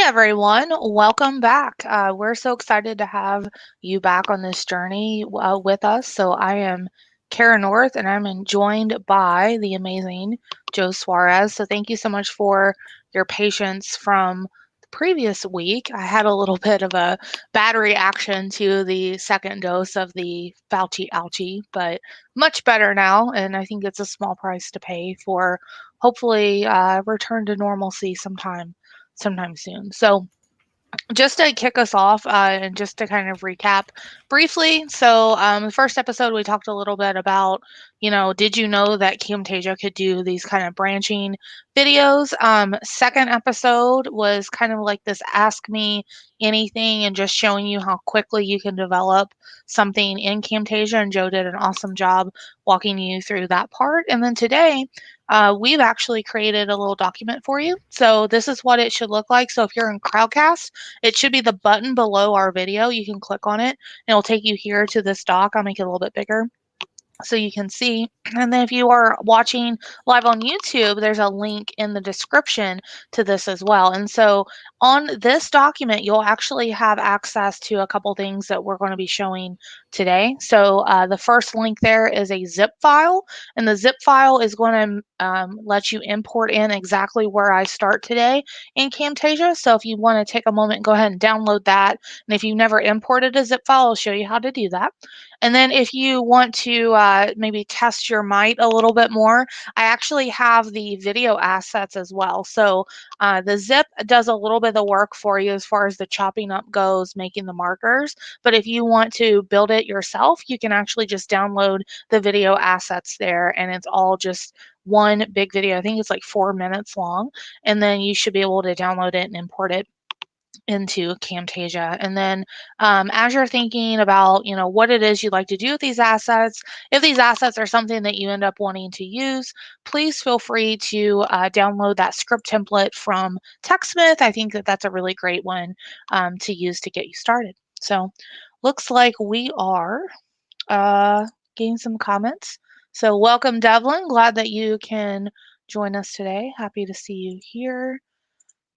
everyone, welcome back. We're so excited to have you back on this journey with us. So I am Kara North and I'm joined by the amazing Joe Suarez. So thank you so much for your patience from the previous week. I had a little bit of a bad reaction to the second dose of the Fauci ouchie, but much better now. And I think it's a small price to pay for hopefully return to normalcy sometime soon. So just to kick us off and just to kind of recap briefly. So, the first episode, we talked a little bit about, did you know that Camtasia could do these kind of branching videos? Second episode was kind of like this ask me anything and just showing you how quickly you can develop something in Camtasia. And Joe did an awesome job walking you through that part. And then today, we've actually created a little document for you. So this is what it should look like. So if you're in Crowdcast, it should be the button below our video. You can click on it and it'll take you here to this doc. I'll make it a little bit bigger so you can see. And then if you are watching live on YouTube, there's a link in the description to this as well. And so on this document, you'll actually have access to a couple things that we're going to be showing today. So the first link there is a zip file, and the zip file is going to let you import in exactly where I start today in Camtasia. So if you want to take a moment, go ahead and download that. And if you've never imported a zip file, I'll show you how to do that. And then if you want to maybe test your might a little bit more, I actually have the video assets as well. So the zip does a little bit of the work for you as far as the chopping up goes, making the markers. But if you want to build it yourself, you can actually just download the video assets there, and it's all just one big video. I think it's like 4 minutes long, and then you should be able to download it and import it into Camtasia. And then as you're thinking about, what it is you'd like to do with these assets, if these assets are something that you end up wanting to use, please feel free to download that script template from TechSmith. I think that that's a really great one to use to get you started. So looks like we are getting some comments. So welcome, Devlin. Glad that you can join us today. Happy to see you here.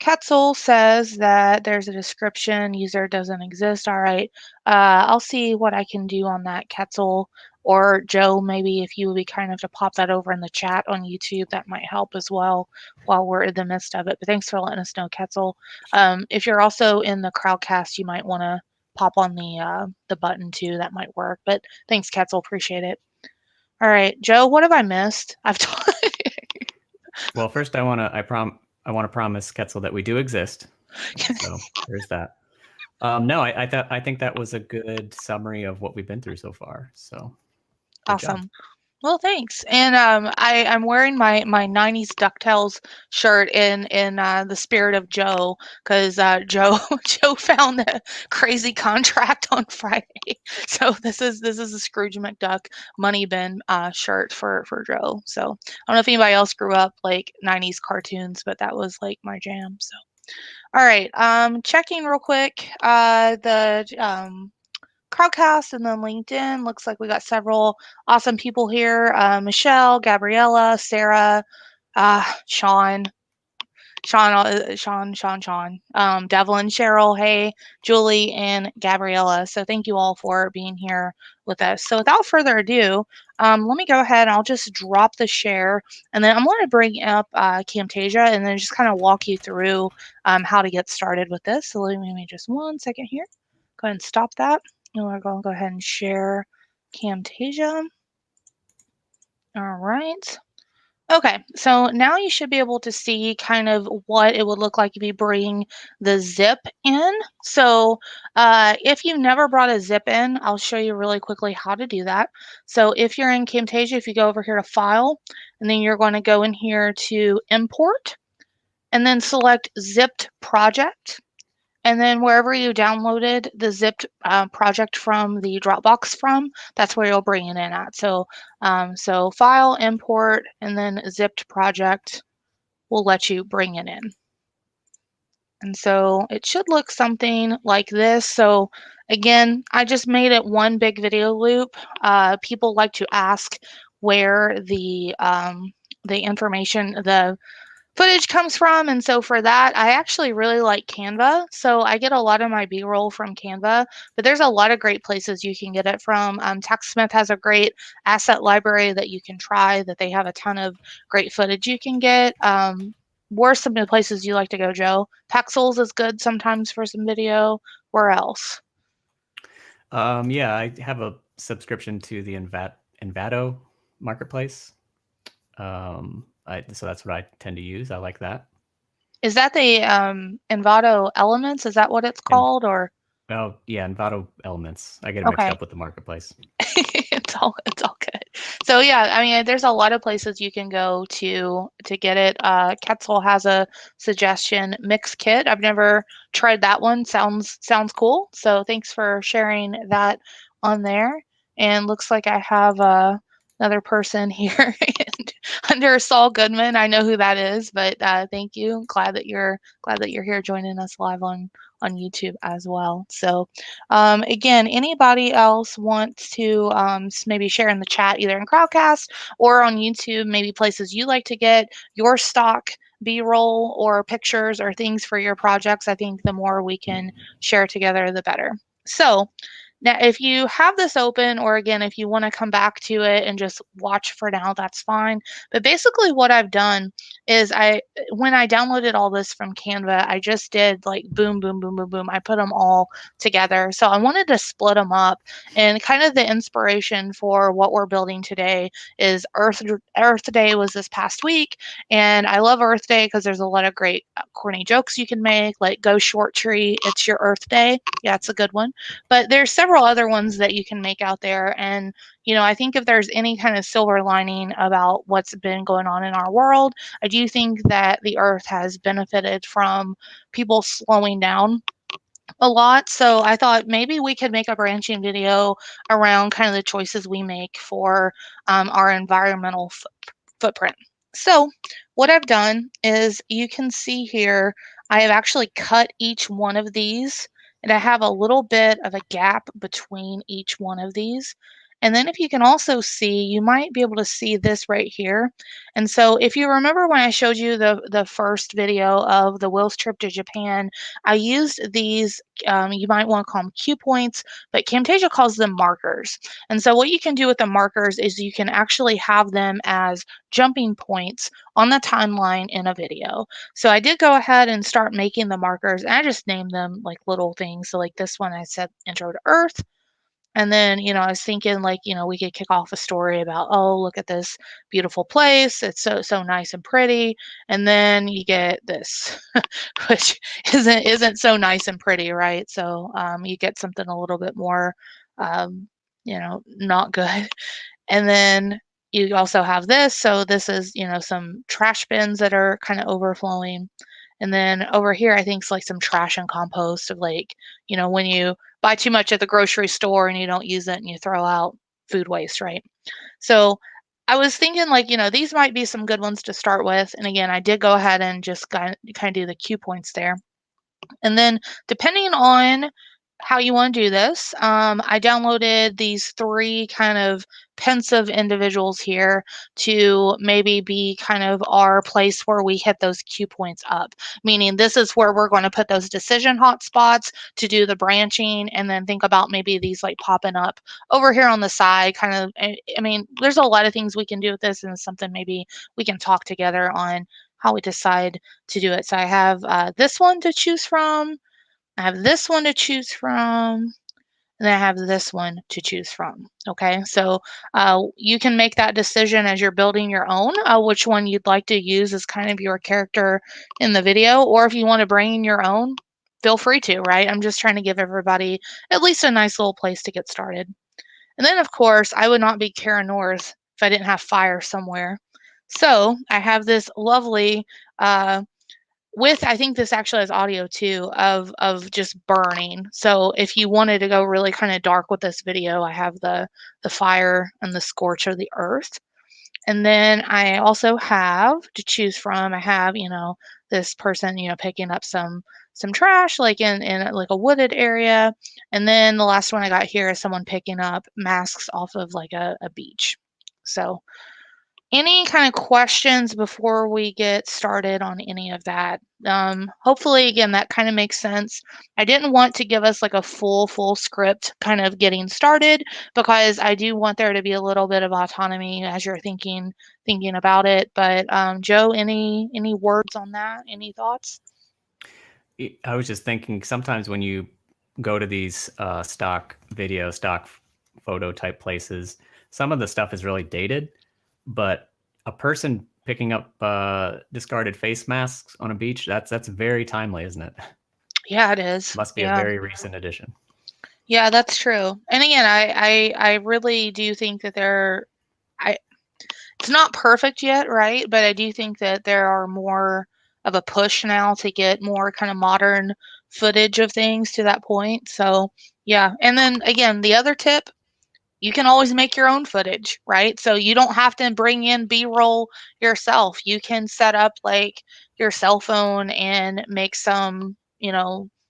Ketzel says that there's a description, user doesn't exist. All right. I'll see what I can do on that, Ketzel. Or Joe, maybe if you would be kind enough to pop that over in the chat on YouTube, that might help as well while we're in the midst of it. But thanks for letting us know, Ketzel. If you're also in the Crowdcast, you might want to pop on the button too. That might work. But thanks, Ketzel. Appreciate it. All right, Joe, what have I missed? Well, first I want to promise Ketzel that we do exist. So there's that. No, I think that was a good summary of what we've been through so far. So awesome. Job. Well, thanks. And I'm wearing my 90s DuckTales shirt in the spirit of Joe, because Joe found a crazy contract on Friday. So this is a Scrooge McDuck money bin shirt for Joe. So I don't know if anybody else grew up like 90s cartoons, but that was like my jam. So all right, checking real quick the Crowdcast and then LinkedIn. Looks like we got several awesome people here. Michelle, Gabriella, Sarah, Sean, Devlin, Cheryl, hey, Julie, and Gabriella. So thank you all for being here with us. So without further ado, let me go ahead and I'll just drop the share, and then I'm going to bring up Camtasia and then just kind of walk you through how to get started with this. So let me just 1 second here. Go ahead and stop that. And we're going to go ahead and share Camtasia. All right. Okay, so now you should be able to see kind of what it would look like if you bring the zip in. So if you've never brought a zip in, I'll show you really quickly how to do that. So if you're in Camtasia, if you go over here to File, and then you're going to go in here to Import, and then select Zipped Project. And then wherever you downloaded the zipped project from the Dropbox from, that's where you'll bring it in at. So, so File, Import, and then Zipped Project will let you bring it in. And so it should look something like this. So again, I just made it one big video loop. People like to ask where the information, the footage comes from. And so for that, I actually really like Canva. So I get a lot of my B-roll from Canva, but there's a lot of great places you can get it from. TechSmith has a great asset library that you can try, that they have a ton of great footage you can get. Where are some of the places you like to go, Joe? Pexels is good sometimes for some video. Where else? Yeah, I have a subscription to the Envato marketplace. So that's what I tend to use. I like that. Is that the Envato Elements? Is that what it's And called? Or oh yeah, Envato Elements. I get it mixed okay. up with the marketplace. It's all good. So yeah, I mean, there's a lot of places you can go to get it. Quetzal has a suggestion mix kit. I've never tried that one. Sounds cool. So thanks for sharing that on there. And looks like I have another person here and under Saul Goodman. I know who that is, but thank you. Glad that you're here joining us live on YouTube as well. So again, anybody else wants to maybe share in the chat, either in Crowdcast or on YouTube, maybe places you like to get your stock B-roll or pictures or things for your projects. I think the more we can share together, the better. So now, if you have this open, or again, if you want to come back to it and just watch for now, that's fine. But basically, what I've done is when I downloaded all this from Canva, I just did like boom, boom, boom, boom, boom. I put them all together. So I wanted to split them up, and kind of the inspiration for what we're building today is Earth Day was this past week, and I love Earth Day because there's a lot of great corny jokes you can make, like "Go short tree, it's your Earth Day." Yeah, it's a good one. But there's several other ones that you can make out there. And, I think if there's any kind of silver lining about what's been going on in our world, I do think that the earth has benefited from people slowing down a lot. So I thought maybe we could make a branching video around kind of the choices we make for our environmental footprint. So what I've done is you can see here, I have actually cut each one of these, and I have a little bit of a gap between each one of these. And then if you can also see, you might be able to see this right here. And so if you remember when I showed you the first video of the Will's trip to Japan, I used these, you might want to call them cue points, but Camtasia calls them markers. And so what you can do with the markers is you can actually have them as jumping points on the timeline in a video. So I did go ahead and start making the markers, and I just named them like little things. So like this one, I said intro to Earth. And then, I was thinking like, we could kick off a story about, oh, look at this beautiful place. It's so nice and pretty. And then you get this, which isn't so nice and pretty, right? So you get something a little bit more, not good. And then you also have this. So this is, some trash bins that are kind of overflowing. And then over here, I think it's like some trash and compost of like, when you buy too much at the grocery store and you don't use it and you throw out food waste, right? So I was thinking like, these might be some good ones to start with. And again, I did go ahead and just kind of do the cue points there. And then depending on how you want to do this, I downloaded these three kind of pensive individuals here to maybe be kind of our place where we hit those cue points up, meaning this is where we're going to put those decision hotspots to do the branching, and then think about maybe these like popping up over here on the side, kind of. I mean, there's a lot of things we can do with this, and it's something maybe we can talk together on how we decide to do it. So I have this one to choose from. I have this one to choose from, and I have this one to choose from. Okay, so you can make that decision as you're building your own, which one you'd like to use as kind of your character in the video, or if you want to bring in your own, feel free to, right? I'm just trying to give everybody at least a nice little place to get started. And then, of course, I would not be Kara North if I didn't have fire somewhere. So I have this lovely I think this actually has audio too of just burning. So if you wanted to go really kind of dark with this video, I have the fire and the scorch of the earth. And then I also have to choose from, I have, this person, picking up some trash like in like a wooded area. And then the last one I got here is someone picking up masks off of like a beach. So Any kind of questions before we get started on any of that? Hopefully, again, that kind of makes sense. I didn't want to give us like a full script kind of getting started because I do want there to be a little bit of autonomy as you're thinking about it. But Joe, any words on that? Any thoughts? I was just thinking sometimes when you go to these stock video, stock photo type places, some of the stuff is really dated, but a person picking up discarded face masks on a beach, that's very timely, isn't it? Yeah, it is. Must be a Yeah. very recent addition. Yeah, that's true. And again, I really do think that I it's not perfect yet, right? But I do think that there are more of a push now to get more kind of modern footage of things to that point. So, yeah. And then again, the other tip, you can always make your own footage, right? So you don't have to bring in B-roll yourself. You can set up like your cell phone and make some,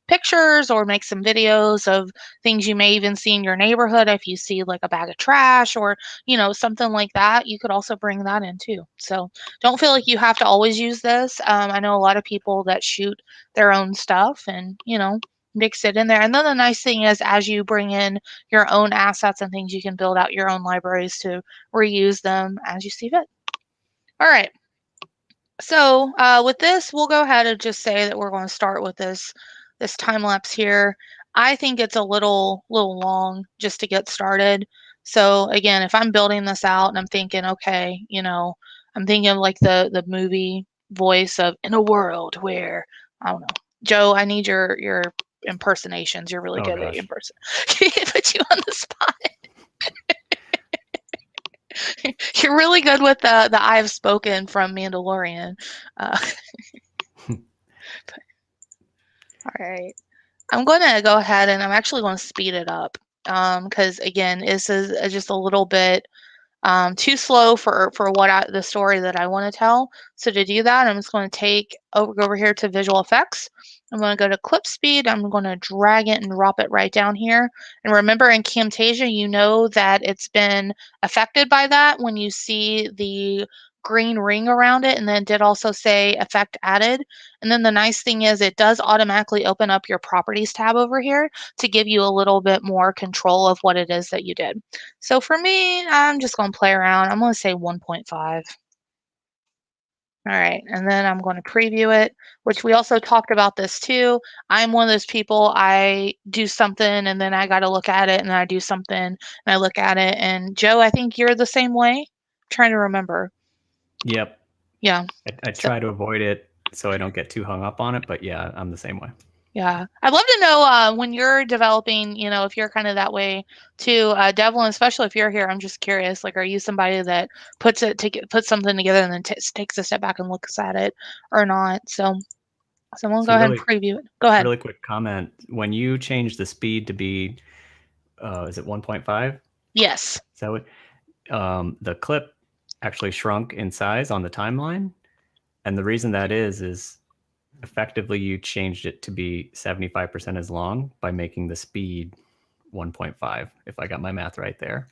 pictures or make some videos of things you may even see in your neighborhood. If you see like a bag of trash or, something like that, you could also bring that in too. So don't feel like you have to always use this. I know a lot of people that shoot their own stuff and, mix it in there. And then the nice thing is, as you bring in your own assets and things, you can build out your own libraries to reuse them as you see fit. All right. So with this, we'll go ahead and just say that we're going to start with this time lapse here. I think it's a little long just to get started. So again, if I'm building this out and I'm thinking, okay, I'm thinking of like the movie voice of in a world where I don't know, Joe, I need your impersonations. You're really Oh good at gosh. put you on the spot. You're really good with the I've spoken from Mandalorian. All right. I'm going to go ahead and I'm actually going to speed it up because again, this is just a little bit too slow for the story that I want to tell. So to do that, I'm just going to go over here to visual effects. I'm going to go to clip speed. I'm going to drag it and drop it right down here. And remember in Camtasia, you know that it's been affected by that when you see the green ring around it, and then it did also say effect added. And then the nice thing is it does automatically open up your properties tab over here to give you a little bit more control of what it is that you did. So for me, I'm just going to play around. I'm going to say 1.5. All right, and then I'm going to preview it, which we also talked about this too. I'm one of those people, I do something and then I got to look at it and I do something and I look at it. And Joe, I think you're the same way. I'm trying to remember. Yep. Yeah. I try to avoid it so I don't get too hung up on it, but yeah, I'm the same way. Yeah. I'd love to know when you're developing, if you're kind of that way too. Devlin, especially if you're here, I'm just curious. Like, are you somebody that puts something together and then takes a step back and looks at it or not? So we'll So go ahead and preview it. Go ahead. really quick comment. When you change the speed to be, is it 1.5? Yes. So the clip actually shrunk in size on the timeline. And the reason that is effectively you changed it to be 75% as long by making the speed 1.5, if I got my math right there.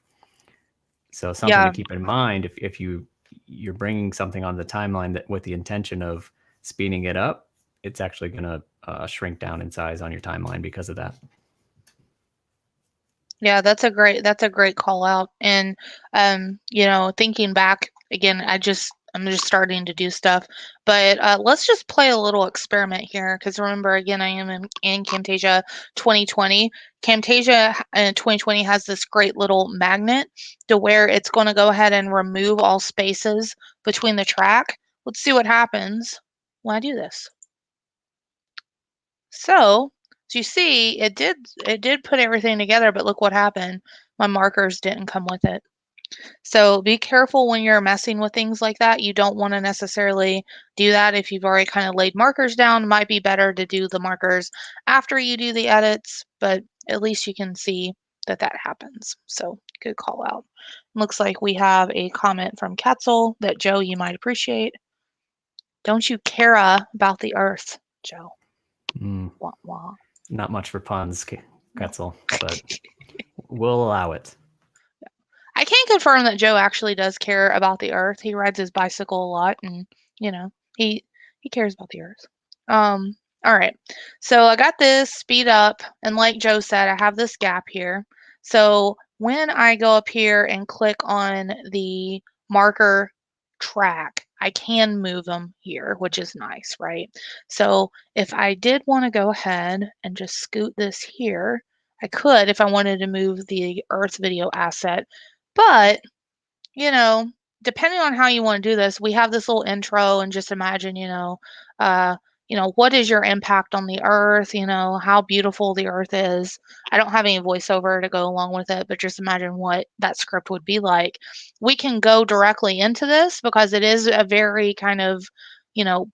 So something to keep in mind if you're bringing something on the timeline that with the intention of speeding it up, it's actually going to shrink down in size on your timeline because of that. Yeah, that's a great call out. And thinking back again, I'm just starting to do stuff. But let's just play a little experiment here because remember again, I am in Camtasia 2020. Camtasia 2020 has this great little magnet to where it's going to go ahead and remove all spaces between the track. Let's see what happens when I do this. So, as you see, it did put everything together, but look what happened. My markers didn't come with it. So be careful when you're messing with things like that. You don't want to necessarily do that if you've already kind of laid markers down. It might be better to do the markers after you do the edits, but at least you can see that that happens. So good call out. Looks like we have a comment from Ketzel that Joe, you might appreciate. Don't you care about the earth, Joe? Wah, wah. Not much for puns, Ketzel, but we'll allow it. I can confirm that Joe actually does care about the earth. He rides his bicycle a lot, and you know, he he cares about the earth. All right. So I got this speed up, and like Joe said, I have this gap here. So when I go up here and click on the marker track, I can move them here, which is nice, right? So if I did want to go ahead and just scoot this here, I could if I wanted to move the Earth video asset, but you know, depending on how you want to do this, we have this little intro and just imagine, uh, what is your impact on the earth, how beautiful the earth is. I don't have any voiceover to go along with it, but just imagine what that script would be like. We can go directly into this because it is a very kind of,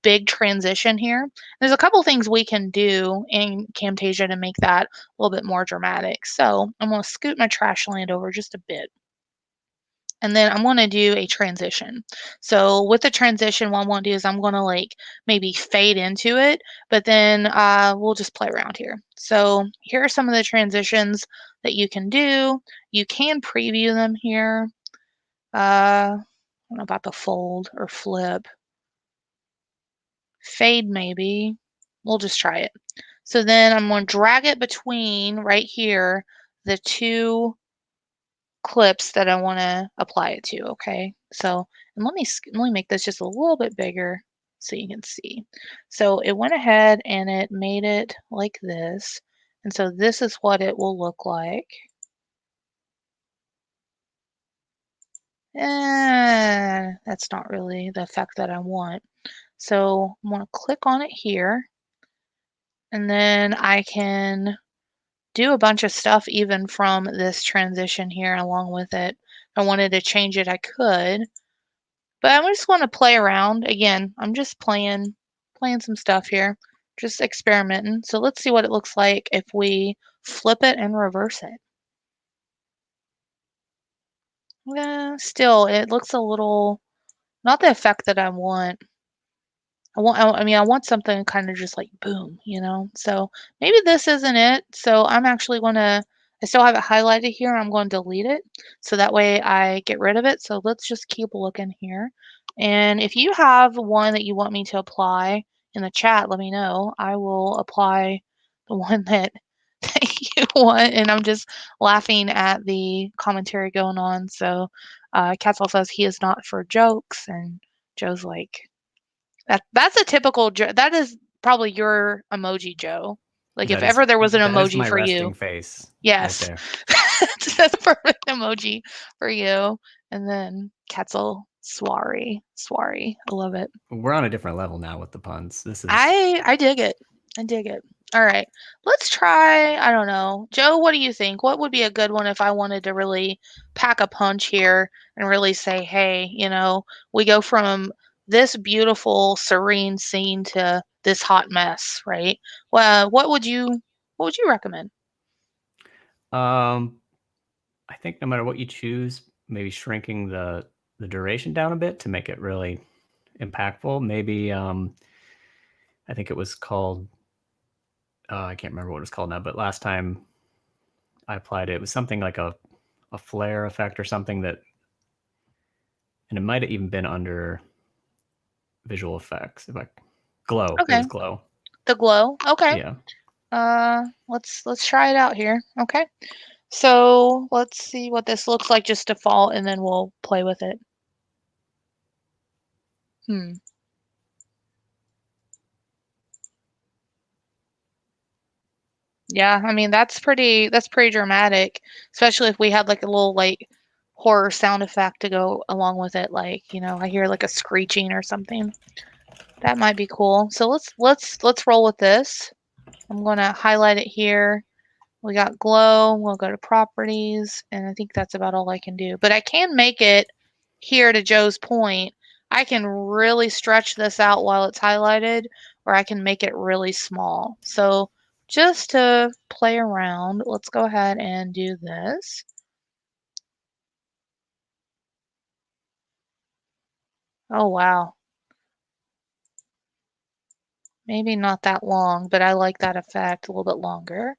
big transition here. There's a couple things we can do in Camtasia to make that a little bit more dramatic. So I'm going to scoot my trash land over just a bit. And then I'm going to do a transition. So with the transition, what I'm going to do is I'm going to like maybe fade into it, but then we'll just play around here. So here are some of the transitions that you can do. You can preview them here. I don't know about the fold or flip. Fade maybe. We'll just try it. So then I'm going to drag it between right here, the two clips that I want to apply it to, okay? So, and let me make this just a little bit bigger so you can see. So it went ahead and it made it like this. And so this is what it will look like. That's not really the effect that I want. So I'm going to click on it here, and then I can do a bunch of stuff even from this transition here along with it. If I wanted to change it, I could. But I just want to play around. Again, I'm just playing some stuff here, just experimenting. So let's see what it looks like if we flip it and reverse it. Still, it looks a little, not the effect that I want. I want something kind of just like boom, So maybe this isn't it. So I'm actually I still have it highlighted here. I'm going to delete it. So that way I get rid of it. So let's just keep looking here. And if you have one that you want me to apply in the chat, let me know. I will apply the one that you want. And I'm just laughing at the commentary going on. So Catswell says he is not for jokes. And Joe's like, that's a typical Joe. That is probably your emoji, Joe. Like if ever there was an that is emoji my for resting you. face. Yes. Right there. That's a perfect emoji for you. And then Ketzel, Swari. I love it. We're on a different level now with the puns. This is I dig it. I dig it. All right. Let's try, I don't know. Joe, what do you think? What would be a good one if I wanted to really pack a punch here and really say, hey, we go from this beautiful, serene scene to this hot mess, right? Well, what would you recommend? I think no matter what you choose, maybe shrinking the duration down a bit to make it really impactful. Maybe I think it was called I can't remember what it was called now, but last time I applied it, it was something like a flare effect or something that, and it might have even been under visual effects. If I glow, it Okay. was glow. The glow. Okay. Yeah. Let's try it out here. Okay. So let's see what this looks like just default and then we'll play with it. Hmm. Yeah, I mean that's pretty dramatic, especially if we had like a little like horror sound effect to go along with it, like, I hear like a screeching or something. That might be cool. So let's roll with this. I'm going to highlight it here. We got glow, we'll go to properties, and I think that's about all I can do. But I can make it here to Joe's point. I can really stretch this out while it's highlighted, or I can make it really small. So just to play around, let's go ahead and do this. Oh, wow. Maybe not that long, but I like that effect a little bit longer.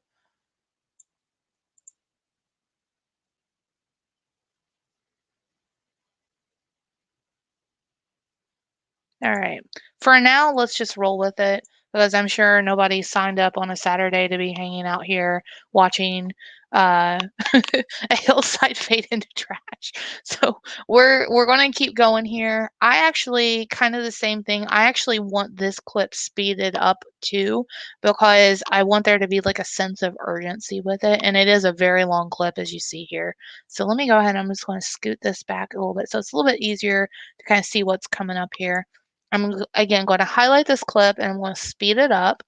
All right. For now, let's just roll with it because I'm sure nobody signed up on a Saturday to be hanging out here watching uh, a hillside fade into trash. So we're going to keep going here. I actually kind of the same thing. I actually want this clip speeded up too because I want there to be like a sense of urgency with it, and it is a very long clip as you see here. So let me go ahead. I'm just going to scoot this back a little bit so it's a little bit easier to kind of see what's coming up here. I'm again going to highlight this clip and I'm going to speed it up.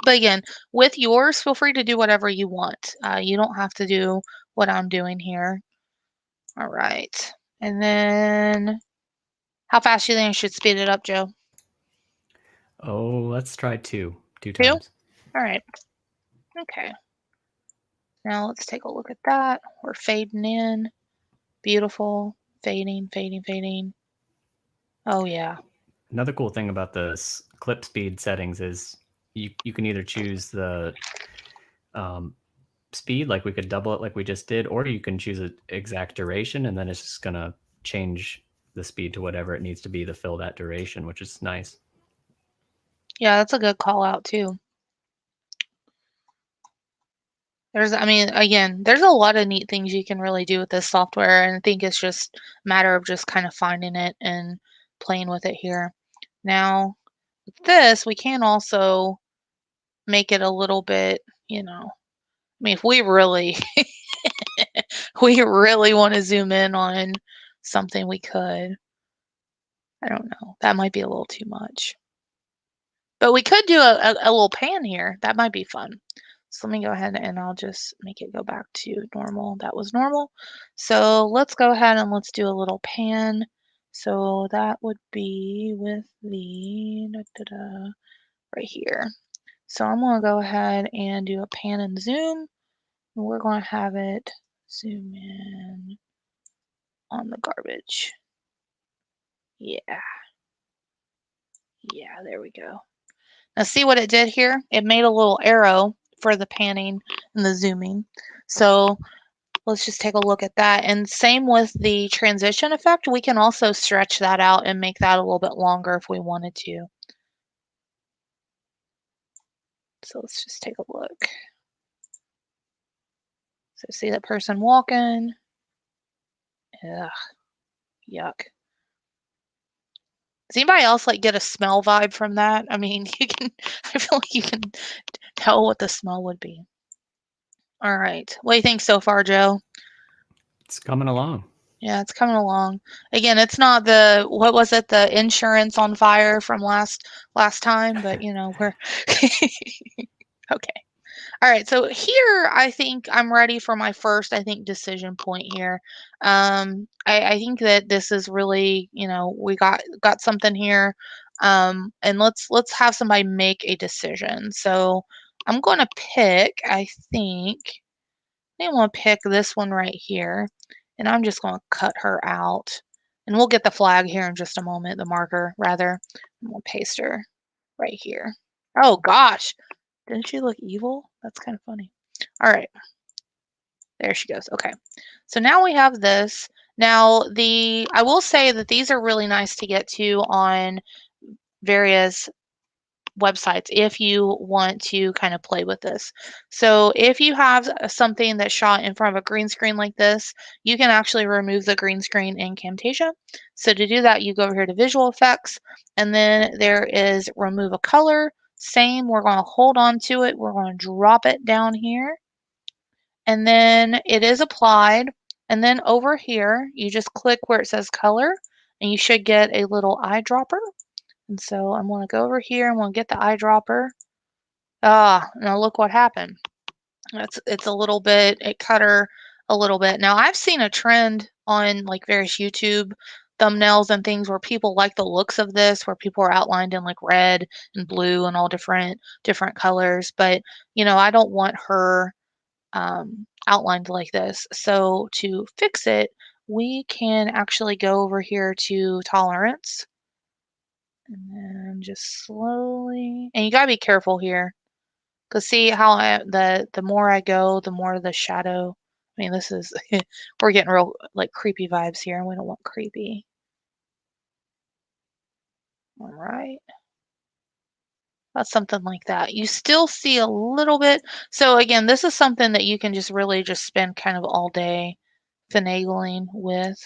But again, with yours, feel free to do whatever you want. You don't have to do what I'm doing here. All right. And then how fast do you think I should speed it up, Joe? Oh, let's try two Two? times. All right. Okay. Now let's take a look at that. We're fading in. Beautiful. Fading, fading, fading. Oh, yeah. Another cool thing about the clip speed settings is you can either choose the speed, like we could double it like we just did, or you can choose an exact duration, and then it's just going to change the speed to whatever it needs to be to fill that duration, which is nice. Yeah, that's a good call out, too. I mean, again, there's a lot of neat things you can really do with this software, and I think it's just a matter of just kind of finding it and playing with it here. Now, with this, we can also make it a little bit, I mean, if we really, we really want to zoom in on something, we could. I don't know. That might be a little too much. But we could do a little pan here. That might be fun. So let me go ahead and I'll just make it go back to normal. That was normal. So let's go ahead and let's do a little pan. So that would be with the right here. So I'm going to go ahead and do a pan and zoom. And we're going to have it zoom in on the garbage. Yeah. Yeah, there we go. Now see what it did here? It made a little arrow for the panning and the zooming. So let's just take a look at that. And same with the transition effect. We can also stretch that out and make that a little bit longer if we wanted to. So let's just take a look. So see that person walking. Ugh, yuck. Does anybody else like get a smell vibe from that? I mean, I feel like you can tell what the smell would be. All right. What do you think so far, Joe? It's coming along. Yeah, it's coming along. Again, it's not what was it, the insurance on fire from last time, but we're okay. All right, so here I think I'm ready for my first, I think, decision point here. I think that this is really, we got something here, and let's have somebody make a decision. So I'm going to pick, I want to pick this one right here, and I'm just going to cut her out, and we'll get the flag here in just a moment, the marker rather. I'm going to paste her right here. Oh gosh, didn't she look evil? That's kind of funny. All right, there she goes. Okay, so now we have this. Now I will say that these are really nice to get to on various websites if you want to kind of play with this. So if you have something that's shot in front of a green screen like this, you can actually remove the green screen in Camtasia. So to do that, you go over here to Visual Effects, and then there is Remove a Color. Same, we're going to hold on to it. We're going to drop it down here, and then it is applied. And then over here, you just click where it says Color, and you should get a little eyedropper. And so I'm going to go over here. I'm going to get the eyedropper. Now look what happened. It's a little bit, it cut her a little bit. Now I've seen a trend on like various YouTube thumbnails and things where people like the looks of this, where people are outlined in like red and blue and all different colors. But I don't want her outlined like this. So to fix it, we can actually go over here to tolerance. And then just slowly, and you gotta be careful here, cause see how the more I go, the more the shadow. I mean, this is we're getting real like creepy vibes here, and we don't want creepy. All right. That's something like that. You still see a little bit. So again, this is something that you can just really just spend kind of all day finagling with.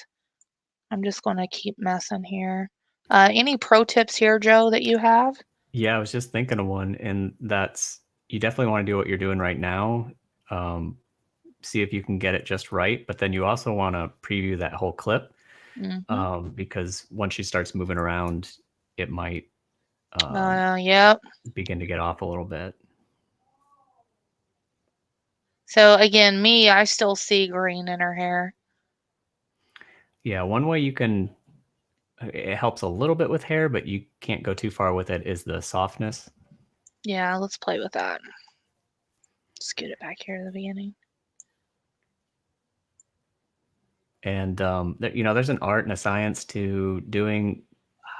I'm just going to keep messing here. Any pro tips here, Joe, that you have? Yeah, I was just thinking of one, and that's you definitely want to do what you're doing right now. Um, See if you can get it just right, but then you also want to preview that whole clip Mm-hmm. because once she starts moving around, it might Yep. begin to get off a little bit. So again, me, I still see green in her hair. Yeah, one way you can it helps a little bit with hair, but you can't go too far with it is the softness. Yeah, let's play with that. Let's get it back here to the beginning. And there's an art and a science to doing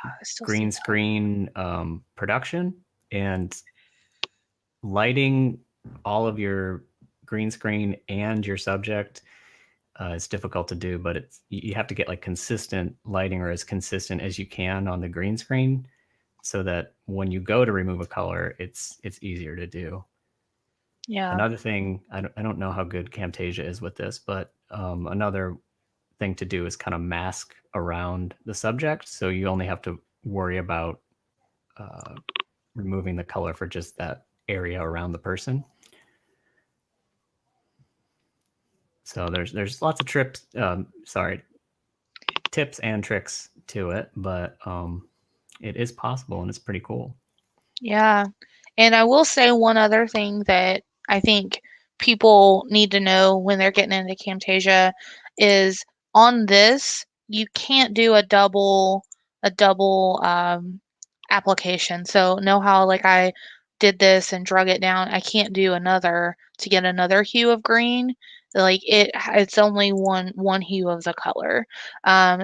I still see green that. screen production, and lighting all of your green screen and your subject is difficult to do, but you have to get like consistent lighting or as consistent as you can on the green screen so that when you go to remove a color, it's easier to do. Yeah. Another thing, I don't know how good Camtasia is with this, but another thing to do is kind of mask around the subject, so you only have to worry about uh, removing the color for just that area around the person. So there's lots of tips and tricks to it, but it is possible and it's pretty cool. Yeah. And I will say one other thing that I think people need to know when they're getting into Camtasia is on this, you can't do a double application. So know how like I did this and drug it down. I can't do another to get another hue of green. Like it's only one hue of the color.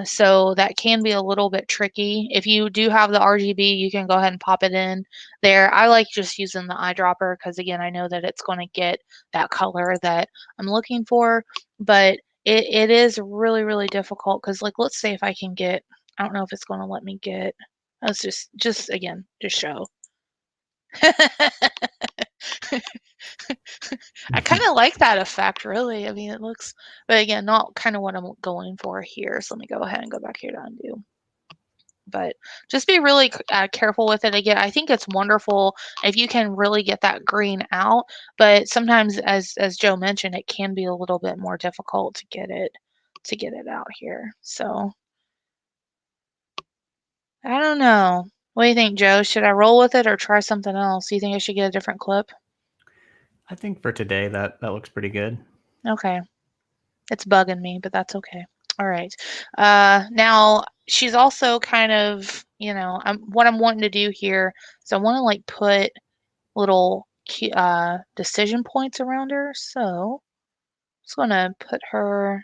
So that can be a little bit tricky. If you do have the RGB, you can go ahead and pop it in there. I like just using the eyedropper because again, I know that it's going to get that color that I'm looking for, but it is really, really difficult because like let's say if I can get, I don't know if it's going to let me get, let's just again, just show. I kind of like that effect, really. I mean, it looks, but again, not kind of what I'm going for here. So let me go ahead and go back here to undo. But just be really careful with it. Again, I think it's wonderful if you can really get that green out. But sometimes, as Joe mentioned, it can be a little bit more difficult to get it out here. So I don't know. What do you think, Joe? Should I roll with it or try something else? Do you think I should get a different clip? I think for today that looks pretty good. Okay. It's bugging me, but that's okay. All right. Now she's also kind of, what I'm wanting to do here. So I want to like put little decision points around her. So I'm just gonna put her,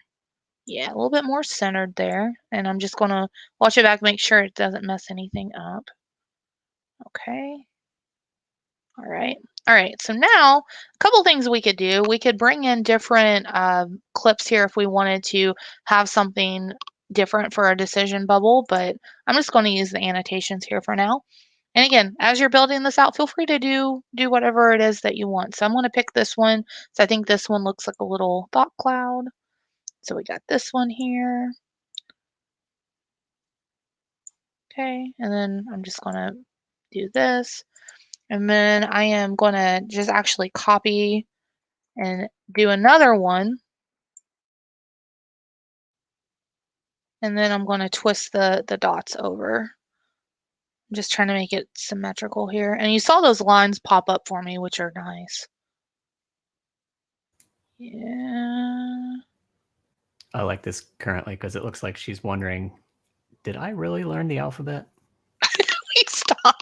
yeah, a little bit more centered there, and I'm just gonna watch it back, make sure it doesn't mess anything up. Okay. All right. All right. So now, a couple things we could do. We could bring in different clips here if we wanted to have something different for our decision bubble, but I'm just going to use the annotations here for now. And again, as you're building this out, feel free to do whatever it is that you want. So I'm going to pick this one. So I think this one looks like a little thought cloud. So we got this one here. Okay. And then I'm just going to do this. And then I am going to just actually copy and do another one. And then I'm going to twist the dots over. I'm just trying to make it symmetrical here. And you saw those lines pop up for me, which are nice. Yeah. I like this currently because it looks like she's wondering, did I really learn the alphabet? Wait, stop.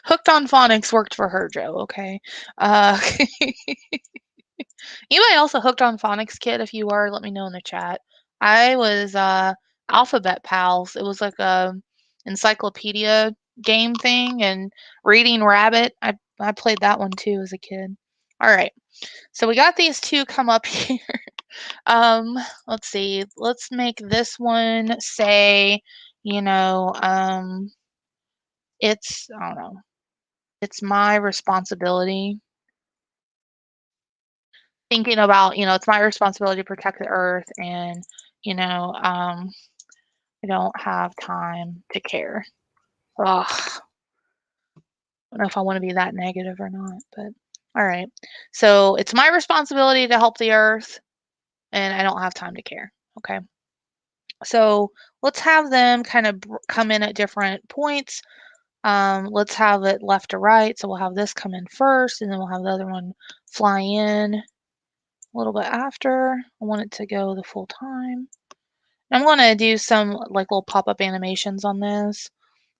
Hooked on phonics worked for her, Joe, okay? Uh, anybody else a Hooked on Phonics kid? If you are, let me know in the chat. I was Alphabet Pals. It was like a encyclopedia game thing, and Reading Rabbit. I played that one too as a kid. All right, so we got these two come up here. Let's see. Let's make this one say, you know, it's, I don't know, it's my responsibility. Thinking about, it's my responsibility to protect the earth and, I don't have time to care. Ugh, I don't know if I want to be that negative or not, but all right. So it's my responsibility to help the earth and I don't have time to care. Okay. So let's have them kind of come in at different points. Let's have it left to right. So we'll have this come in first and then we'll have the other one fly in a little bit after. I want it to go the full time. I'm going to do some like little pop-up animations on this.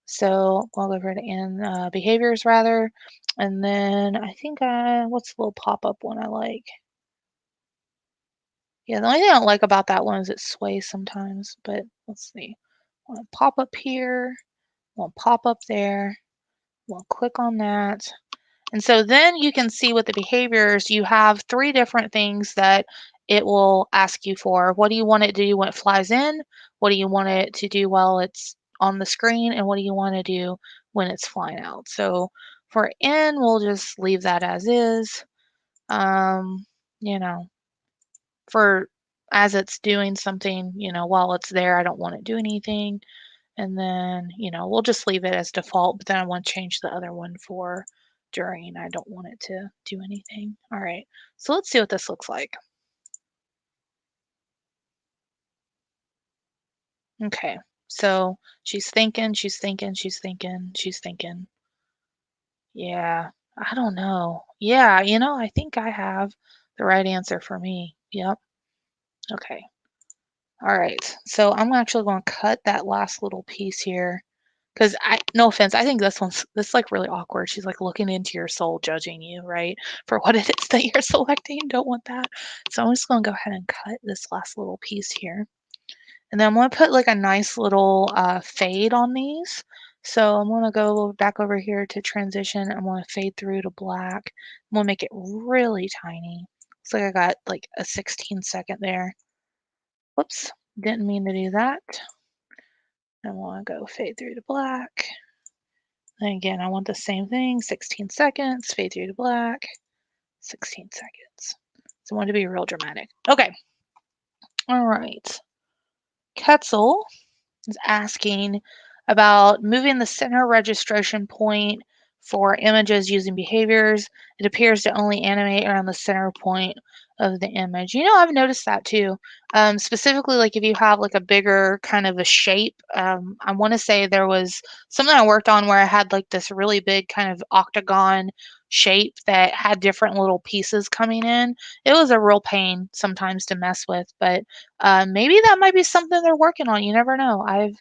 So I'll go over to behaviors rather. And then I think, what's the little pop-up one I like? Yeah, the only thing I don't like about that one is it sways sometimes, but let's see. I want to pop up here, I want to pop up there, we'll click on that. And so then you can see with the behaviors, you have 3 different things that it will ask you for. What do you want it to do when it flies in? What do you want it to do while it's on the screen? And what do you want to do when it's flying out? So for in, we'll just leave that as is. You know, for as it's doing something, while it's there, I don't want it to do anything. And then, we'll just leave it as default, but then I want to change the other one for during. I don't want it to do anything. All right, so let's see what this looks like. Okay, so she's thinking, she's thinking, she's thinking, she's thinking. Yeah, I don't know. Yeah, I think I have the right answer for me. Yep. Okay. All right. So I'm actually going to cut that last little piece here. Because no offense, I think this like really awkward. She's like looking into your soul, judging you, right? For what it is that you're selecting. Don't want that. So I'm just gonna go ahead and cut this last little piece here. And then I'm gonna put like a nice little fade on these. So I'm gonna go back over here to transition. I'm gonna fade through to black. I'm gonna make it really tiny. Looks like I got like a 16-second there. Whoops, didn't mean to do that. I wanna go fade through to black. And again, I want the same thing, 16 seconds, fade through to black, 16 seconds. So I want to be real dramatic. Okay. All right. Ketzel is asking about moving the center registration point for images using behaviors. It appears to only animate around the center point of the image. I've noticed that too. Specifically, like if you have like a bigger kind of a shape, I want to say there was something I worked on where I had like this really big kind of octagon shape that had different little pieces coming in. It was a real pain sometimes to mess with, but maybe that might be something they're working on. You never know. I've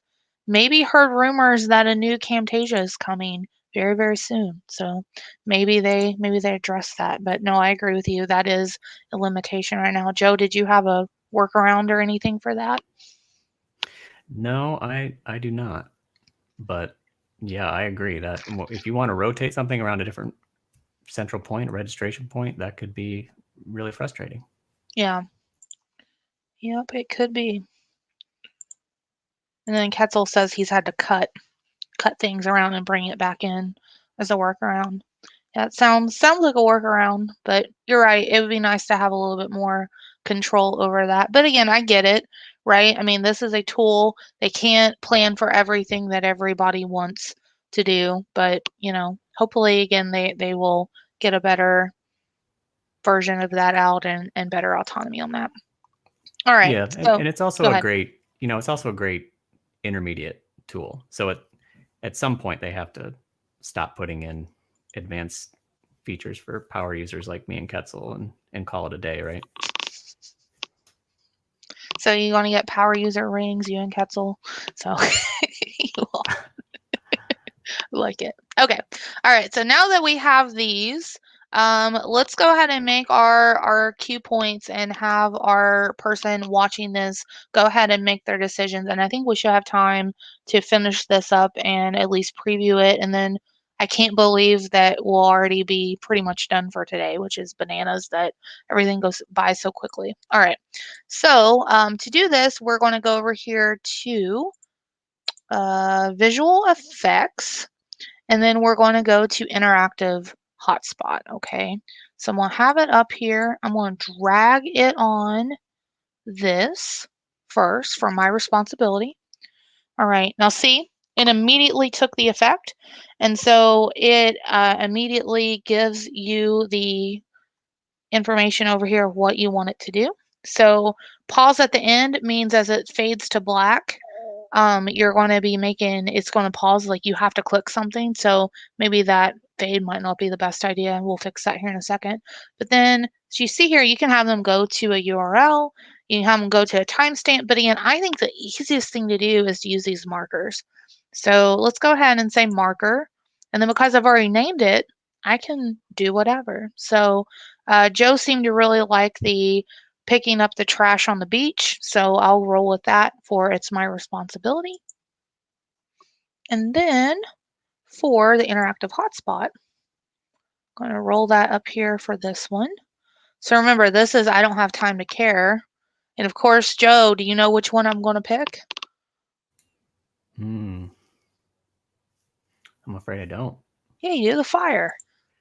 maybe heard rumors that a new Camtasia is coming very, very soon. So maybe they address that. But no, I agree with you. That is a limitation right now. Joe, did you have a workaround or anything for that? No, I do not. But yeah, I agree that if you want to rotate something around a different central point, registration point, that could be really frustrating. Yeah. Yep, it could be. And then Ketzel says he's had to cut things around and bring it back in as a workaround. Yeah, it sounds like a workaround, but you're right. It would be nice to have a little bit more control over that. But again, I get it, right? I mean, this is a tool. They can't plan for everything that everybody wants to do, but hopefully again they will get a better version of that out and better autonomy on that. All right. Yeah, So and it's go also a ahead. great, it's also a great intermediate tool. So at some point they have to stop putting in advanced features for power users like me and Ketzel and call it a day, right? So you want to get power user rings, you and Ketzel. So you will like it. Okay. All right. So now that we have these, let's go ahead and make our cue points and have our person watching this go ahead and make their decisions. And I think we should have time to finish this up and at least preview it. And then I can't believe that we'll already be pretty much done for today, which is bananas that everything goes by so quickly. All right. So to do this, we're going to go over here to visual effects, and then we're going to go to interactive hotspot. Okay. So I'm going to have it up here. I'm going to drag it on this first for my responsibility. All right, now see, it immediately took the effect, and so it immediately gives you the information over here of what you want it to do. So pause at the end means as it fades to black, you're going to be making it's going to pause like you have to click something. So maybe that fade might not be the best idea. We'll fix that here in a second. But then, so you see here, you can have them go to a URL. You can have them go to a timestamp. But again, I think the easiest thing to do is to use these markers. So let's go ahead and say marker. And then because I've already named it, I can do whatever. So Joe seemed to really like the picking up the trash on the beach, so I'll roll with that for it's my responsibility. And then for the interactive hotspot, I'm going to roll that up here for this one. So remember, this is I don't have time to care. And of course, Joe, do you know which one I'm going to pick? I'm afraid I don't. Yeah, you do, the fire.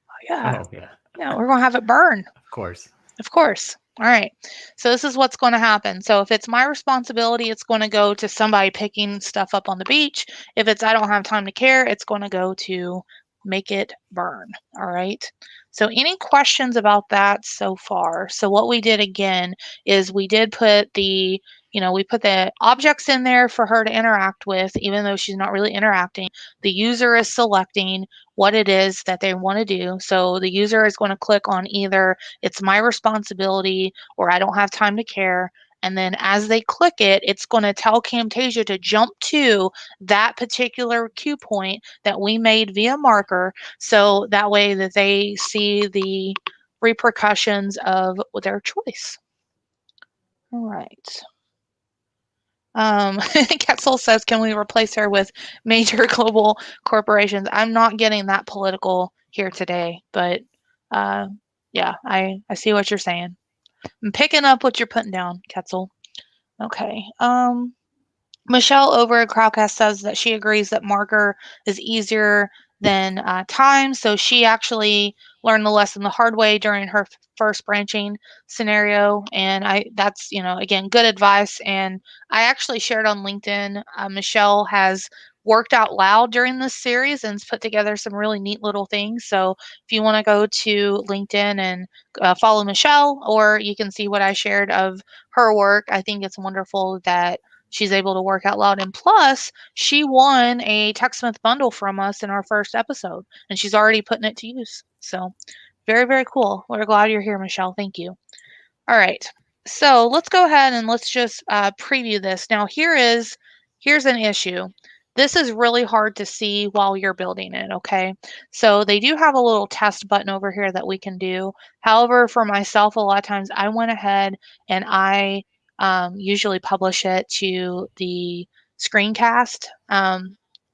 Oh, yeah. Oh, yeah. Yeah, we're going to have it burn. Of course. Of course. All right. So this is what's going to happen. So if it's my responsibility, it's going to go to somebody picking stuff up on the beach. If it's I don't have time to care, it's going to go to make it burn. All right. So any questions about that so far? So what we did again is we did put we put the objects in there for her to interact with, even though she's not really interacting. The user is selecting what it is that they want to do. So the user is going to click on either it's my responsibility or I don't have time to care. And then as they click it, it's going to tell Camtasia to jump to that particular cue point that we made via marker. So that way that they see the repercussions of their choice. All right. Ketzel says, can we replace her with major global corporations? I'm not getting that political here today, but yeah, I see what you're saying. I'm picking up what you're putting down, Ketzel. Okay. Michelle over at Crowdcast says that she agrees that marker is easier than time. So she actually learned the lesson the hard way during her first branching scenario. And that's, again, good advice. And I actually shared on LinkedIn, Michelle has worked out loud during this series and put together some really neat little things. So if you want to go to LinkedIn and follow Michelle, or you can see what I shared of her work, I think it's wonderful that she's able to work out loud. And plus, she won a TechSmith bundle from us in our first episode, and she's already putting it to use. So very, very cool. We're glad you're here, Michelle. Thank you. All right. So let's go ahead and let's just preview this. Now, here's an issue. This is really hard to see while you're building it, okay? So they do have a little test button over here that we can do. However, for myself, a lot of times I went ahead and I usually publish it to the screencast. Not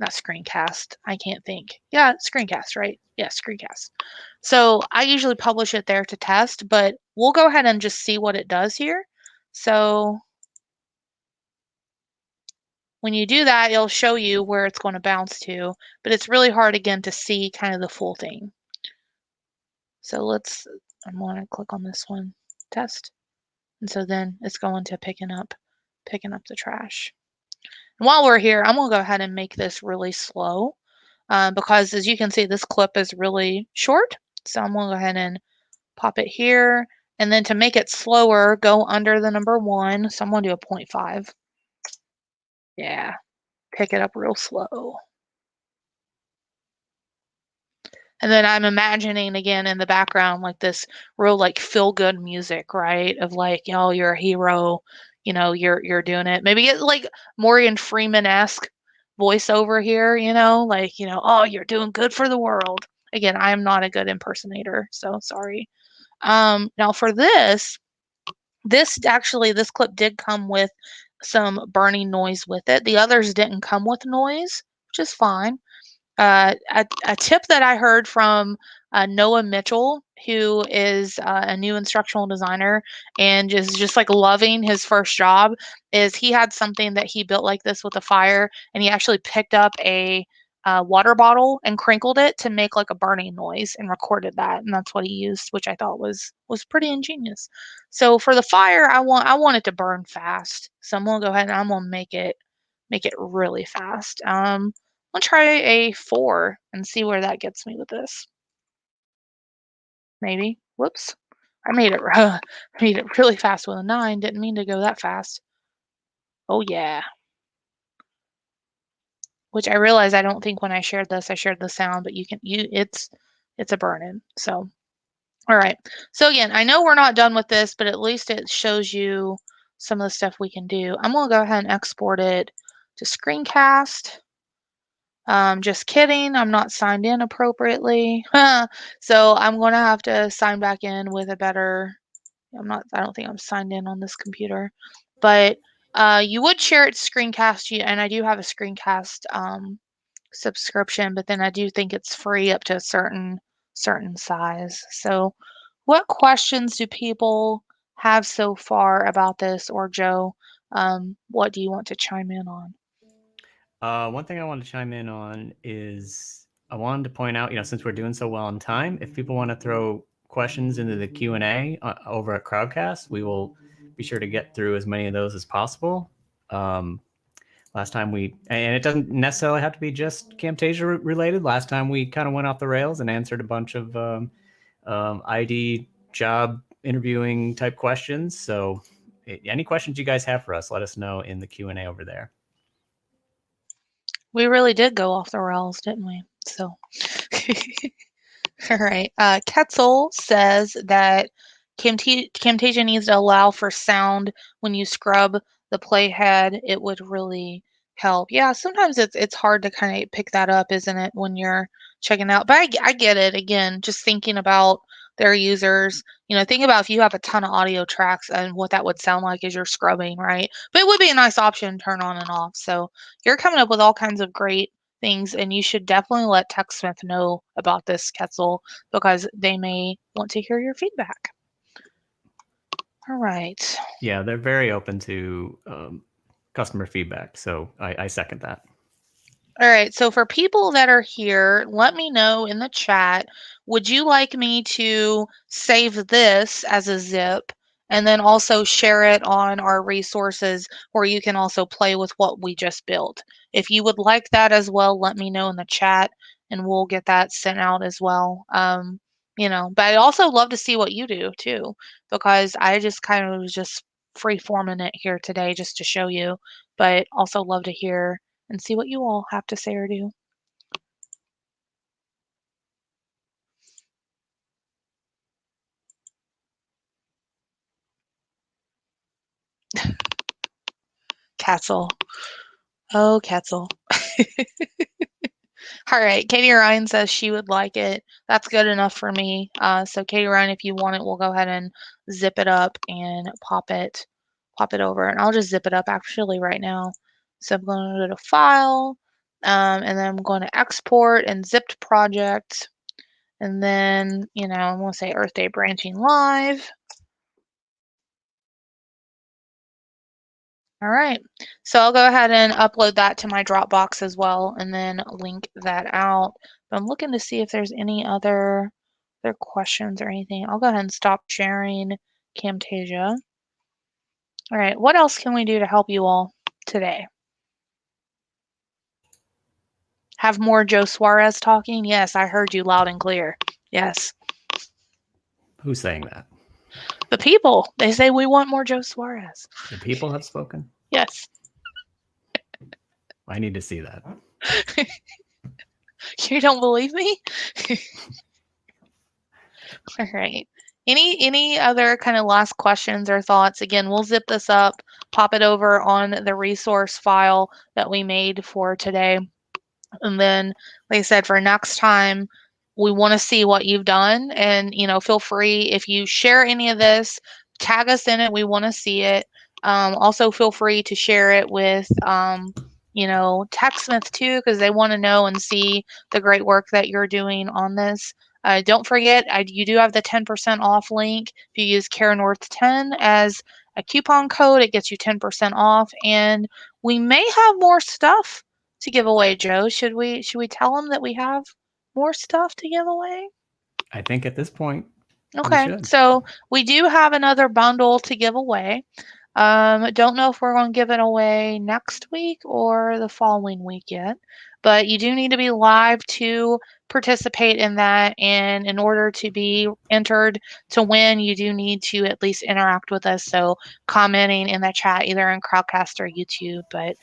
screencast. I can't think. Yeah, screencast, right? Yeah, screencast. So I usually publish it there to test, but we'll go ahead and just see what it does here. So when you do that, it'll show you where it's going to bounce to, but it's really hard again to see kind of the full thing. So I'm going to click on this one, test. And so then it's going to picking up the trash. And while we're here, I'm going to go ahead and make this really slow because as you can see, this clip is really short. So I'm going to go ahead and pop it here. And then to make it slower, go under the number 1. So I'm going to do a 0.5. Yeah, pick it up real slow. And then I'm imagining again in the background like this real like feel good music, right? Of like, you're a hero, you're doing it. Maybe get like Morgan Freeman-esque voiceover here, like, oh, you're doing good for the world. Again, I'm not a good impersonator, so sorry. Now for this clip did come with some burning noise with it. The others didn't come with noise, which is fine. A tip that I heard from Noah Mitchell, who is a new instructional designer and just like loving his first job, is he had something that he built like this with a fire, and he actually picked up a water bottle and crinkled it to make like a burning noise and recorded that, and that's what he used, which I thought was pretty ingenious. So for the fire, I want it to burn fast, so I'm gonna go ahead and I'm gonna make it really fast. I'll try a 4 and see where that gets me with this. Maybe. Whoops. I made it I made it really fast with a 9. Didn't mean to go that fast. Oh yeah. Which I realize I don't think when I shared this I shared the sound, but it's a burn-in. So, all right. So again, I know we're not done with this, but at least it shows you some of the stuff we can do. I'm going to go ahead and export it to screencast. Just kidding. I'm not signed in appropriately. So I'm going to have to sign back in with a better. I don't think I'm signed in on this computer, but you would share it to screencast, and I do have a screencast subscription, but then I do think it's free up to a certain size. So what questions do people have so far about this, or Joe, what do you want to chime in on? One thing I want to chime in on is I wanted to point out, since we're doing so well on time, if people want to throw questions into the Q&A over at Crowdcast, we will be sure to get through as many of those as possible. Last time and it doesn't necessarily have to be just Camtasia related. Last time we kind of went off the rails and answered a bunch of ID job interviewing type questions. So any questions you guys have for us, let us know in the Q&A over there. We really did go off the rails, didn't we? So, all right. Ketzel says that Camtasia needs to allow for sound when you scrub the playhead. It would really help. Yeah, sometimes it's hard to kind of pick that up, isn't it, when you're checking out? But I get it. Again, just thinking about their users. Think about if you have a ton of audio tracks and what that would sound like as you're scrubbing, right? But it would be a nice option to turn on and off. So you're coming up with all kinds of great things, and you should definitely let TechSmith know about this, Ketzel, because they may want to hear your feedback. All right. Yeah, they're very open to customer feedback, so I second that. All right, so for people that are here, let me know in the chat, would you like me to save this as a zip and then also share it on our resources where you can also play with what we just built? If you would like that as well, let me know in the chat and we'll get that sent out as well. But I'd also love to see what you do too, because I just kind of was just free forming it here today just to show you, but also love to hear and see what you all have to say or do. Castle. Oh, Castle. All right. Katie Ryan says she would like it. That's good enough for me. So Katie Ryan, if you want it, we'll go ahead and zip it up and pop it over. And I'll just zip it up actually right now. So I'm going to go to File, and then I'm going to Export and Zipped Project. And then, I'm going to say Earth Day Branching Live. All right, so I'll go ahead and upload that to my Dropbox as well and then link that out. But I'm looking to see if there's any other questions or anything. I'll go ahead and stop sharing Camtasia. All right, what else can we do to help you all today? Have more Joe Suarez talking? Yes, I heard you loud and clear. Yes. Who's saying that? The people. They say we want more Joe Suarez. The people have spoken? Yes. I need to see that. You don't believe me? All right. Any other kind of last questions or thoughts? Again, we'll zip this up, pop it over on the resource file that we made for today. And then, like I said, for next time, we want to see what you've done. And, feel free if you share any of this, tag us in it. We want to see it. Also, feel free to share it with TechSmith too, because they want to know and see the great work that you're doing on this. Don't forget, you do have the 10% off link. If you use CareNorth10 as a coupon code, it gets you 10% off. And we may have more stuff to give away, Joe. Should we tell them that we have more stuff to give away? I think at this point we Okay, should. so we do have another bundle to give away. Don't know if we're going to give it away next week or the following week yet, but you do need to be live to participate in that. And in order to be entered to win, you do need to at least interact with us. So commenting in the chat, either in Crowdcast or YouTube. But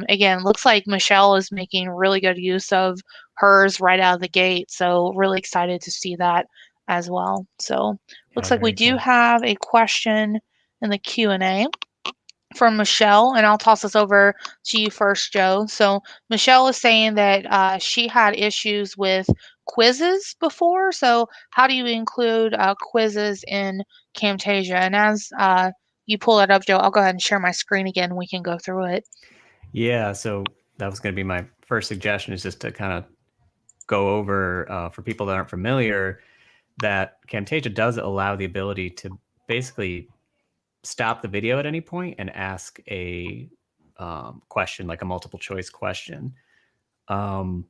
again, looks like Michelle is making really good use of hers right out of the gate. So really excited to see that as well. So Yeah, looks like we very do cool. have a question in the Q&A from Michelle, and I'll toss this over to you first, Joe. So Michelle is saying that she had issues with quizzes before. So how do you include quizzes in Camtasia? And as you pull that up, Joe, I'll go ahead and share my screen again and we can go through it. Yeah, so that was going to be my first suggestion, is just to kind of go over, for people that aren't familiar, that Camtasia does allow the ability to basically stop the video at any point and ask a question, like a multiple choice question. Um,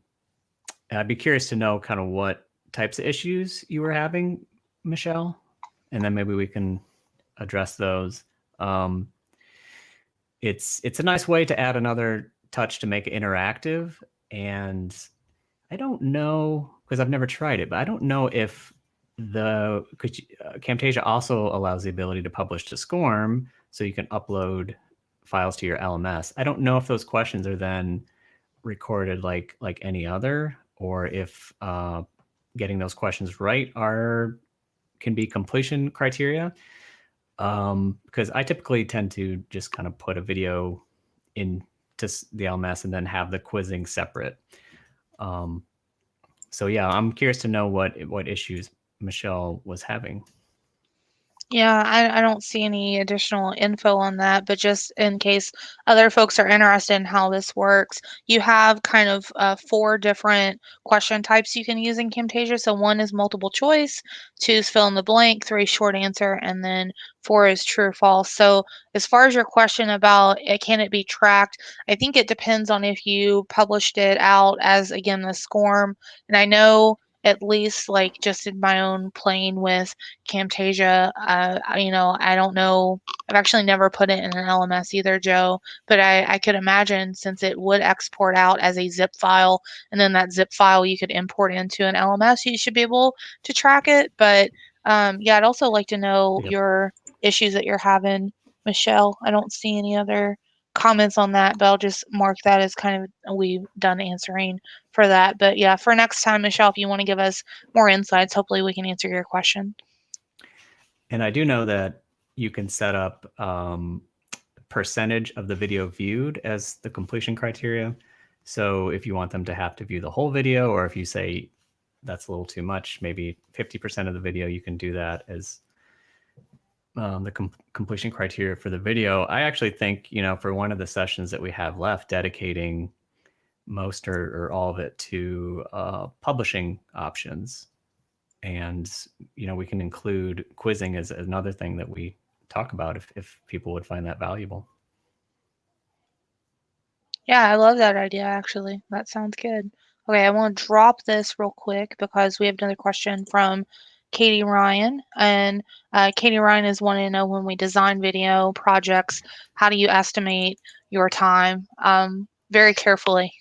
I'd be curious to know kind of what types of issues you were having, Michelle, and then maybe we can address those. Um, it's a nice way to add another touch to make it interactive, and I don't know, because I've never tried it, but I don't know if Camtasia also allows the ability to publish to SCORM, so you can upload files to your LMS. I don't know if those questions are then recorded like any other, or if getting those questions right can be completion criteria. Because I typically tend to just kind of put a video into the LMS and then have the quizzing separate. So yeah, I'm curious to know what issues Michelle was having. Yeah, I don't see any additional info on that, but just in case other folks are interested in how this works, you have kind of four different question types you can use in Camtasia. So one is multiple choice, two is fill in the blank, three short answer, and then four is true or false. So as far as your question about can it be tracked, I think it depends on if you published it out as, again, the SCORM. And I know at least like just in my own playing with Camtasia. I don't know. I've actually never put it in an LMS either, Joe, but I could imagine since it would export out as a zip file, and then that zip file you could import into an LMS, you should be able to track it. But yeah, I'd also like to know Yep. your issues that you're having, Michelle. I don't see any other comments on that, but I'll just mark that as kind of we've done answering for that. But yeah, for next time, Michelle, if you want to give us more insights, hopefully we can answer your question. And I do know that you can set up percentage of the video viewed as the completion criteria. So if you want them to have to view the whole video, or if you say that's a little too much, maybe 50% of the video, you can do that as the completion criteria for the video. I actually think, for one of the sessions that we have left, dedicating most or all of it to publishing options. And, we can include quizzing as another thing that we talk about if people would find that valuable. Yeah, I love that idea, actually. That sounds good. Okay, I want to drop this real quick because we have another question from Katie Ryan. And Katie Ryan is wanting to know, when we design video projects, how do you estimate your time? Very carefully.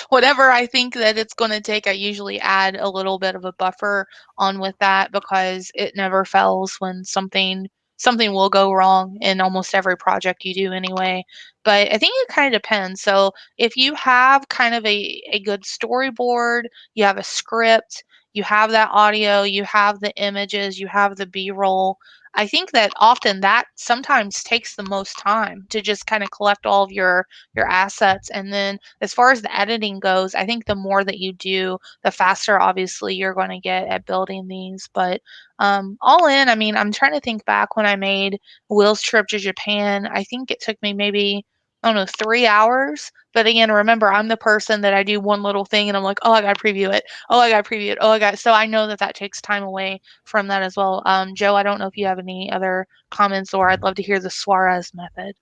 Whatever I think that it's going to take, I usually add a little bit of a buffer on with that, because it never fails when something will go wrong in almost every project you do anyway. But I think it kind of depends. So if you have kind of a good storyboard, you have a script, you have that audio, you have the images, you have the B-roll, I think that often that sometimes takes the most time to just kind of collect all of your assets. And then as far as the editing goes, I think the more that you do, the faster obviously you're going to get at building these. But all in, I mean, I'm trying to think back when I made Will's trip to Japan. I think it took me maybe I don't know, 3 hours. But again, remember, I'm the person that I do one little thing and I'm like, oh, I got to preview it. Oh, I got to preview it. Oh, I got, so I know that that takes time away from that as well. Joe, I don't know if you have any other comments, or I'd love to hear the Suarez method.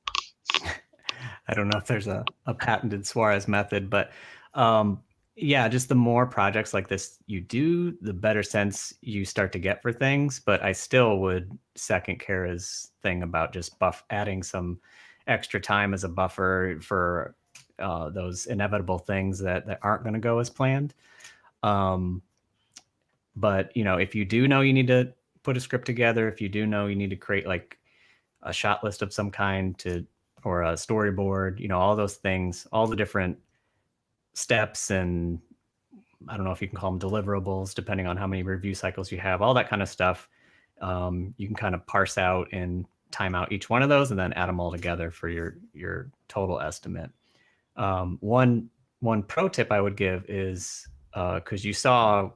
I don't know if there's a patented Suarez method, but yeah, just the more projects like this you do, the better sense you start to get for things. But I still would second Kara's thing about just adding some extra time as a buffer for those inevitable things that aren't going to go as planned. But if you do know you need to put a script together, if you do know you need to create like a shot list of some kind or a storyboard, all those things, all the different steps, and I don't know if you can call them deliverables, depending on how many review cycles you have, all that kind of stuff. You can kind of parse out and time out each one of those and then add them all together for your total estimate. One pro tip I would give is, because you saw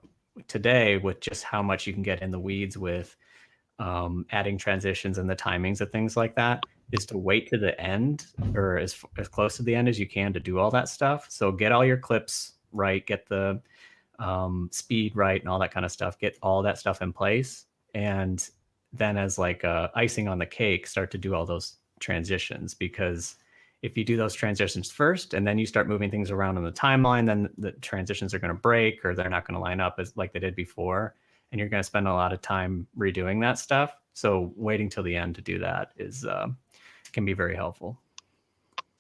today with just how much you can get in the weeds with adding transitions and the timings of things like that, is to wait to the end, or as close to the end as you can, to do all that stuff. So get all your clips right, get the speed right and all that kind of stuff, get all that stuff in place. And then as like icing on the cake, start to do all those transitions. Because if you do those transitions first and then you start moving things around on the timeline, then the transitions are going to break, or they're not going to line up as like they did before. And you're going to spend a lot of time redoing that stuff. So waiting till the end to do that can be very helpful.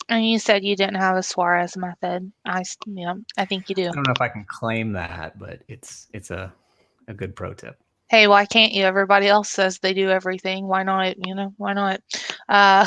And you said you didn't have a Suarez method. I think you do. I don't know if I can claim that, but it's a good pro tip. Hey, why can't you? Everybody else says they do everything. Why not? Why not? Uh,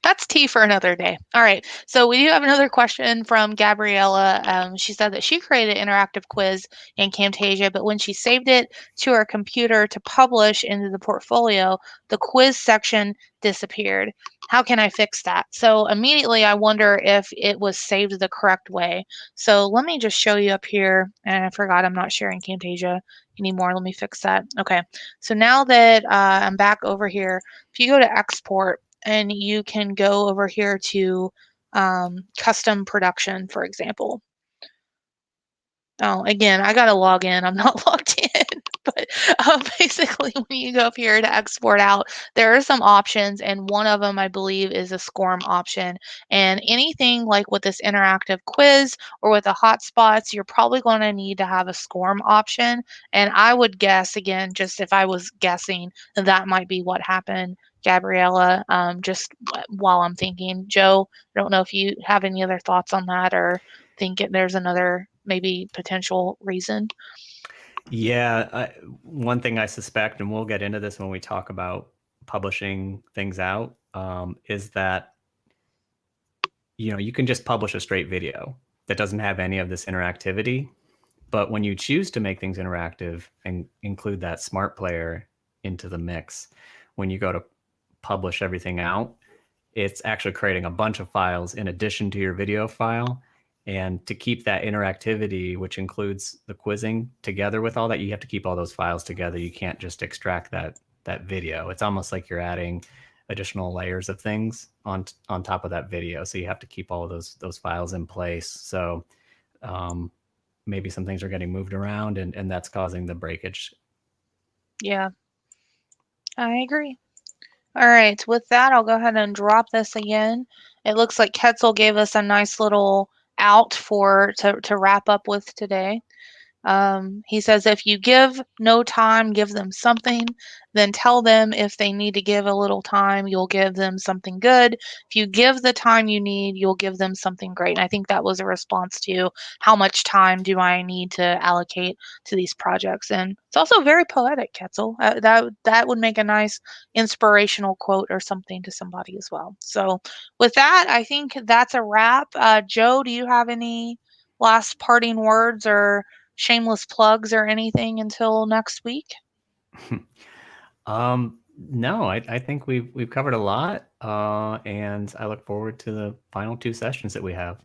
that's tea for another day. All right. So we do have another question from Gabriella. She said that she created an interactive quiz in Camtasia, but when she saved it to her computer to publish into the portfolio, the quiz section disappeared. How can I fix that? So immediately I wonder if it was saved the correct way. So let me just show you up here. And I forgot I'm not sharing Camtasia anymore. Let me fix that. Okay. So now that I'm back over here, if you go to export and you can go over here to custom production, for example. Oh, again, I got to log in. I'm not logged in. But basically, when you go up here to export out, there are some options, and one of them, I believe, is a SCORM option. And anything like with this interactive quiz or with the hotspots, you're probably going to need to have a SCORM option. And I would guess, again, just if I was guessing, that might be what happened, Gabriella, just while I'm thinking. Joe, I don't know if you have any other thoughts on that, or think there's another maybe potential reason. Yeah, one thing I suspect, and we'll get into this when we talk about publishing things out, is that you can just publish a straight video that doesn't have any of this interactivity. But when you choose to make things interactive and include that smart player into the mix, when you go to publish everything out, it's actually creating a bunch of files in addition to your video file. And to keep that interactivity, which includes the quizzing, together with all that, you have to keep all those files together. You can't just extract that video. It's almost like you're adding additional layers of things on top of that video. So you have to keep all of those files in place. So maybe some things are getting moved around, and that's causing the breakage. Yeah, I agree. All right, with that, I'll go ahead and drop this again. It looks like Ketzel gave us a nice little out to wrap up with today. He says, if you give no time, give them something, then tell them if they need to give a little time, you'll give them something good. If you give the time you need, you'll give them something great. And I think that was a response to how much time do I need to allocate to these projects. And it's also very poetic, Ketzel. That would make a nice inspirational quote or something to somebody as well. So with that, I think that's a wrap. Joe, do you have any last parting words or shameless plugs or anything until next week? No, I think we've covered a lot, and I look forward to the final two sessions that we have.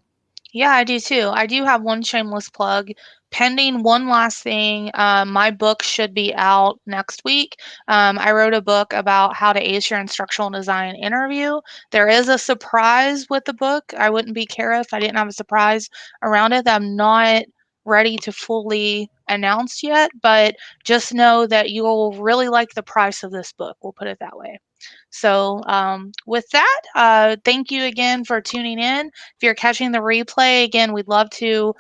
Yeah, I do too. I do have one shameless plug. Pending one last thing, my book should be out next week. I wrote a book about how to ace your instructional design interview. There is a surprise with the book. I wouldn't be Kara if I didn't have a surprise around it that I'm not ready to fully announce yet, but just know that you'll really like the price of this book. We'll put it that way. So, with that, thank you again for tuning in. If you're catching the replay, again, we'd love to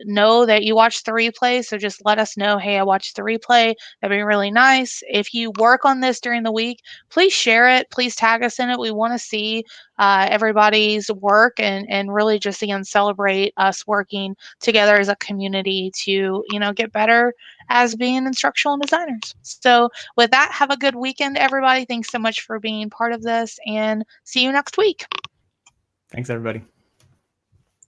know that you watched the replay. So just let us know, hey, I watched the replay. That'd be really nice. If you work on this during the week, please share it. Please tag us in it. We want to see everybody's work and really just again celebrate us working together as a community to get better as being instructional designers. So with that, have a good weekend, everybody. Thanks so much for being part of this, and see you next week. Thanks, everybody.